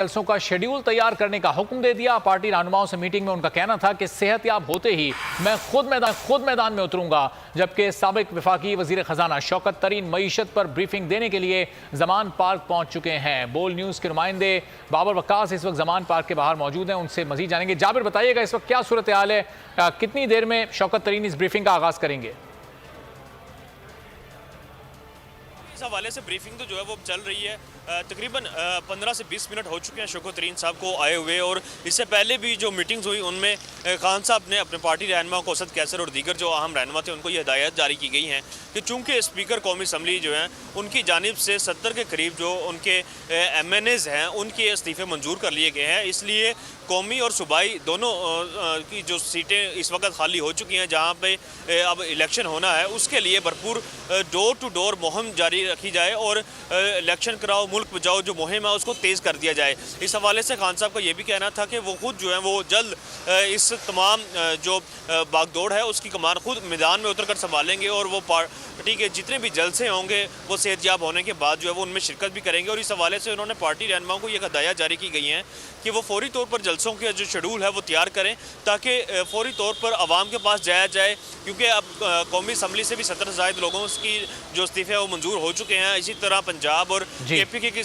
जलसों का शेड्यूल तैयार करने का हुक्म दे दिया। पार्टी रहनुमाओं से मीटिंग में उनका कहना था कि सेहतयाब होते ही मैं खुद मैदान में उतरूंगा। जबकि साबिक वफाकी वजीर खजाना शौकत तरीन मईशत पर ब्रीफिंग देने के लिए जमान पार्क पहुंच चुके हैं। बोल न्यूज़ के नुमाइंदे बाबर वक्कास इस वक्त जमान पार्क के बाहर मौजूद हैं, उनसे मजीद जानेंगे। जाबिर, बताइएगा इस वक्त क्या सूरत हाल है, कितनी देर में शौकत तरीन इस ब्रीफिंग का आगाज करेंगे? इस हवाले से ब्रीफिंग तो जो है वो चल रही है। तकरीबन 15 से 20 मिनट हो चुके हैं शौकत तरीन साहब को आए हुए, और इससे पहले भी जो मीटिंग्स हुई उनमें खान साहब ने अपने पार्टी रहनुमा कोसत कैसर और दीगर जो अहम रहनुमा थे उनको ये हिदायत जारी की गई हैं कि चूँकि स्पीकर कौमी असम्बली जो हैं उनकी जानिब से 70 के करीब जो उनके MNAs हैं उनके इस्तीफ़े मंजूर कर लिए गए हैं, इसलिए कौमी और सूबाई दोनों की जो सीटें इस वक्त खाली हो चुकी हैं जहाँ पे अब इलेक्शन होना है, उसके लिए भरपूर डोर टू डोर मुहिम जारी रखी जाए और इलेक्शन कराओ मुल्क बचाओ जो मुहिम है उसको तेज़ कर दिया जाए। इस हवाले से खान साहब का ये भी कहना था कि वो खुद जो है वो जल्द इस तमाम जो भागदौड़ है उसकी कमान खुद मैदान में उतर कर संभालेंगे, और वो पार्टी के जितने भी जलसे होंगे वो सेहतयाब होने के बाद जो है वो उनमें शिरकत भी करेंगे। और इस हवाले से उन्होंने पार्टी रहनुमाओं को ये हदायत जारी की गई हैं कि वो फौरी तौर पर जलसों का जो शेड्यूल है वो तैयार करें ताकि फौरी तौर पर आवाम के पास जाया जाए, क्योंकि अब कौमी असम्बली से भी 70 से ज़ायद लोगों की जो इस्तीफ़े हैं वो मंजूर हो चुके हैं। इसी तरह पंजाब और KPK की